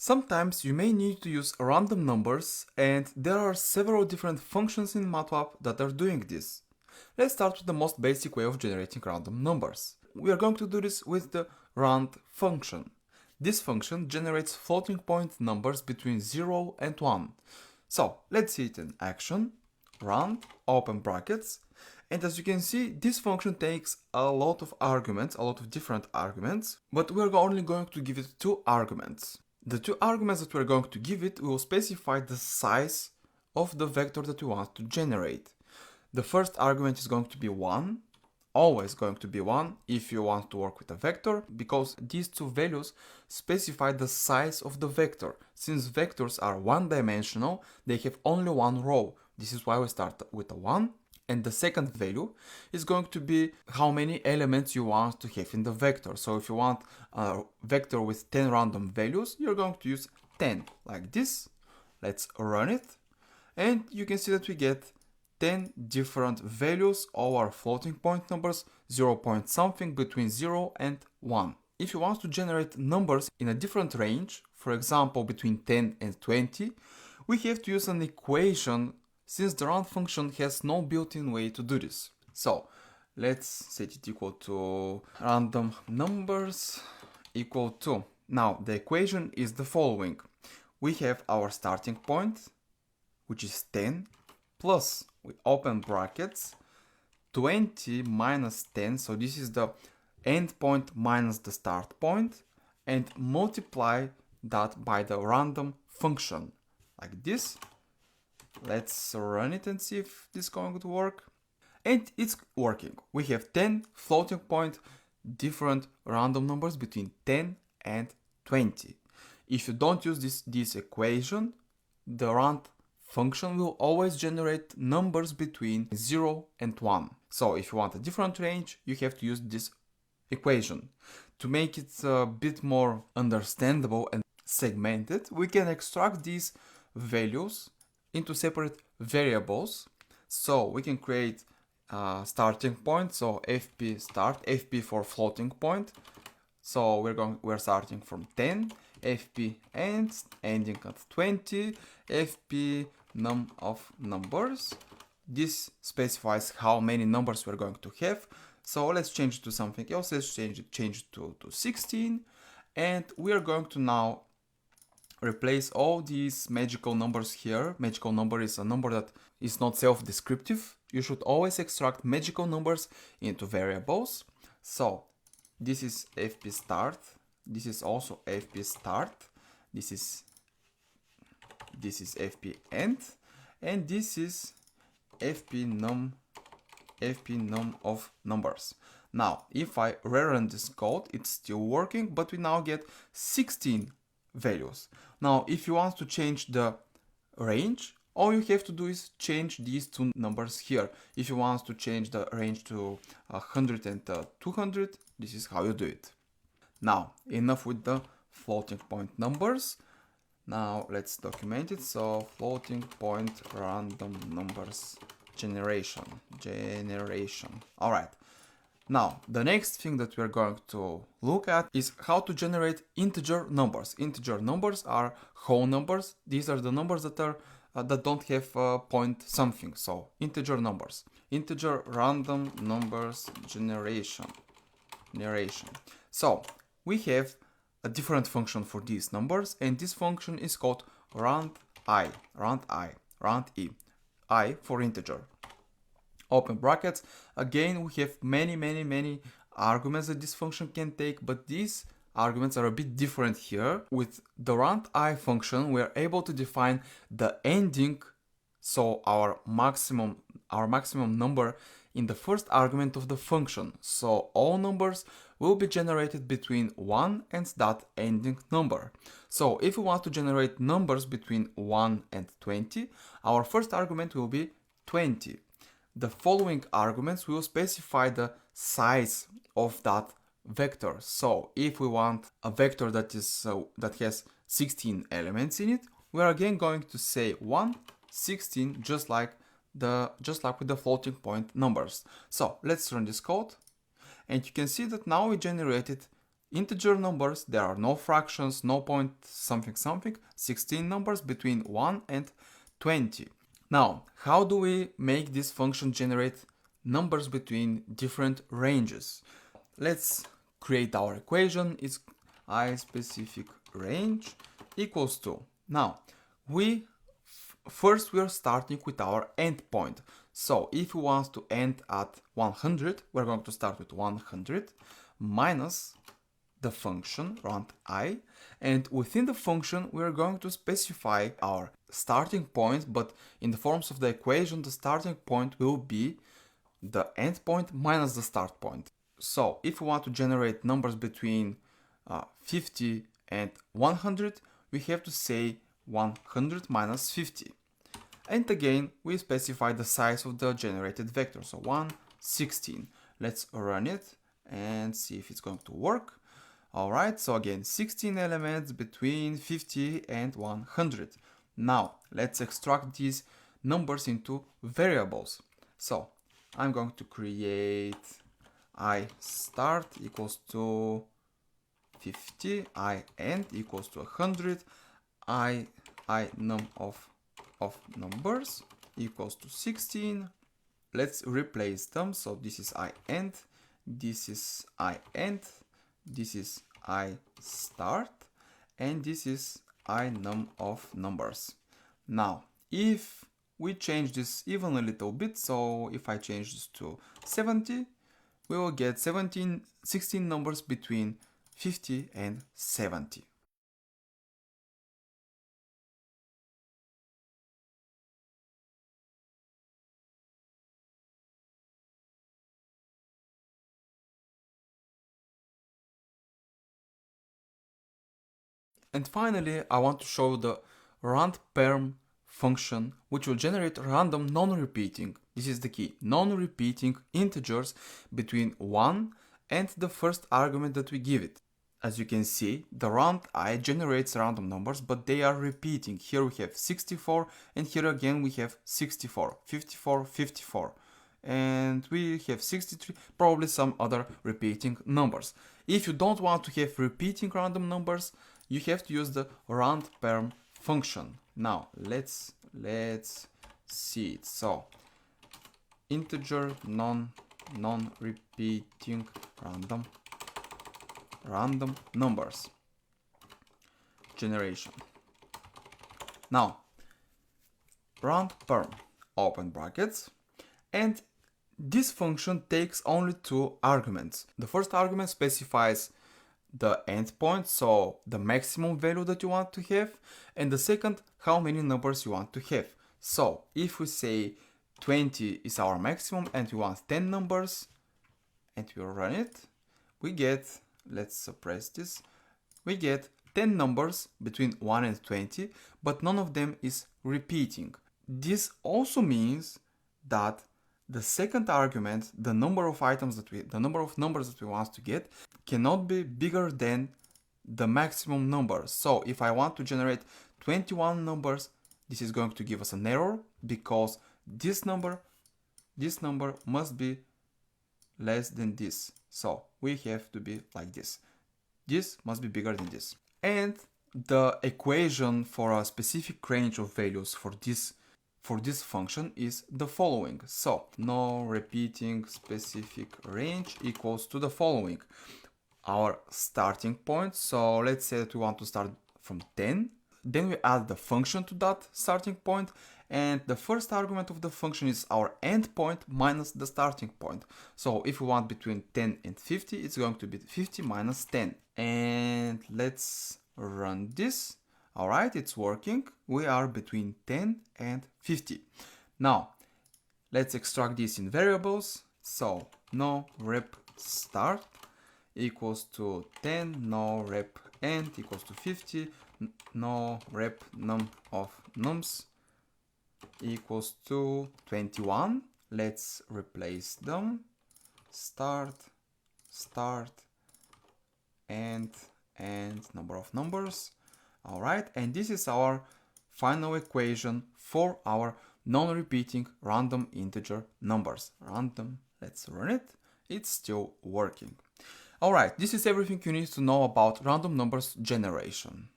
Sometimes you may need to use random numbers, and there are several different functions in MATLAB that are doing this. Let's start with the most basic way of generating random numbers. We are going to do this with the rand function. This function generates floating point numbers between 0 and 1. So let's see it in action. Rand, open brackets, and as you can see, this function takes a lot of arguments, a lot of different arguments, but we're only going to give it 2 arguments. The 2 arguments that we're going to give it will specify the size of the vector that we want to generate. The first argument is going to be 1, always going to be 1 if you want to work with a vector, because these 2 values specify the size of the vector. Since vectors are one-dimensional, they have only one row. This is why we start with a 1. And the second value is going to be how many elements you want to have in the vector. So if you want a vector with 10 random values, you're going to use 10, like this. Let's run it. And you can see that we get 10 different values of our floating point numbers, 0 point something between 0 and 1. If you want to generate numbers in a different range, for example between 10 and 20, we have to use an equation since the rand function has no built-in way to do this. So let's set it equal to random numbers equal to. Now the equation is the following. We have our starting point, which is 10, plus, we open brackets, 20 minus 10, so this is the end point minus the start point, and multiply that by the random function, like this. Let's run it and see if this is going to work. And it's working. We have 10 floating point different random numbers between 10 and 20. If you don't use this equation, the rand function will always generate numbers between 0 and 1. So if you want a different range, you have to use this equation. To make it a bit more understandable and segmented, we can extract these values into separate variables. So we can create a starting point, so fp start, fp for floating point. So we're starting from 10, fp end, ending at 20, fp num of numbers. This specifies how many numbers we're going to have. So let's change it to something else. Let's change it to 16, and we are going to now replace all these magical numbers here. Magical number is a number that is not self-descriptive. You should always extract magical numbers into variables. So this is fp start, this is also fp start, this is fp end, and this is fp num of numbers. Now if I rerun this code, it's still working, but we now get 16 values. Now if you want to change the range, all you have to do is change these 2 numbers here. If you want to change the range to 100 and 200, this is how you do it. Now enough with the floating point numbers. Now let's document it. So floating point random numbers generation. All right. Now, the next thing that we're going to look at is how to generate integer numbers. Integer numbers are whole numbers. These are the numbers that are that don't have point something. So integer numbers. Integer random numbers generation. So we have a different function for these numbers, and this function is called rand I, I for integer. Open brackets. Again, we have many arguments that this function can take, but these arguments are a bit different here. With the rand I function, we are able to define the ending, so our maximum number in the first argument of the function. So all numbers will be generated between 1 and that ending number. So if we want to generate numbers between 1 and 20, our first argument will be 20. The following arguments will specify the size of that vector. So if we want a vector that has 16 elements in it, we are again going to say 1, 16, just like with the floating point numbers. So let's run this code, and you can see that now we generated integer numbers, there are no fractions, no point something something, 16 numbers between 1 and 20. Now, how do we make this function generate numbers between different ranges? Let's create our equation. It's I specific range equals to. Now, first we are starting with our endpoint. So if we want to end at 100, we're going to start with 100 minus the function round I, and within the function we are going to specify our starting point, but in the forms of the equation the starting point will be the endpoint minus the start point. So if we want to generate numbers between 50 and 100, we have to say 100 minus 50. And again, we specify the size of the generated vector, so 116. Let's run it and see if it's going to work. Alright, so again, 16 elements between 50 and 100. Now, let's extract these numbers into variables. So, I'm going to create I start equals to 50, I end equals to 100, I num of numbers equals to 16. Let's replace them. So this is I end, this is I end, this is I start, and this is I num of numbers. Now, if we change this even a little bit, so if I change this to 70, we will get 16 numbers between 50 and 70. And finally, I want to show the randPerm function, which will generate random non-repeating, this is the key, non-repeating integers between 1 and the first argument that we give it. As you can see, the round I generates random numbers, but they are repeating. Here we have 64, and here again we have 64, 54, 54. And we have 63, probably some other repeating numbers. If you don't want to have repeating random numbers, you have to use the randPerm function. Now let's see it. So integer non-repeating random numbers generation. Now randPerm open brackets, and this function takes only two arguments. The first argument specifies the endpoint, so the maximum value that you want to have, and the second, how many numbers you want to have. So if we say 20 is our maximum and we want 10 numbers and we run it, we get, let's suppress this, we get 10 numbers between 1 and 20, but none of them is repeating. This also means that the second argument, the number of numbers that we want to get, cannot be bigger than the maximum number. So if I want to generate 21 numbers, this is going to give us an error, because this number must be less than this. So we have to be like this. This must be bigger than this. And the equation for a specific range of values for this function is the following. So no repeating specific range equals to the following. Our starting point, so let's say that we want to start from 10, then we add the function to that starting point, and the first argument of the function is our endpoint minus the starting point. So if we want between 10 and 50, it's going to be 50 minus 10. And let's run this. Alright, it's working. We are between 10 and 50. Now, let's extract this in variables. So, no rep start equals to 10, no rep end equals to 50, no rep num of nums equals to 21. Let's replace them. Start, and number of numbers. Alright, and this is our final equation for our non-repeating random integer numbers. Random, let's run it. It's still working. Alright, this is everything you need to know about random numbers generation.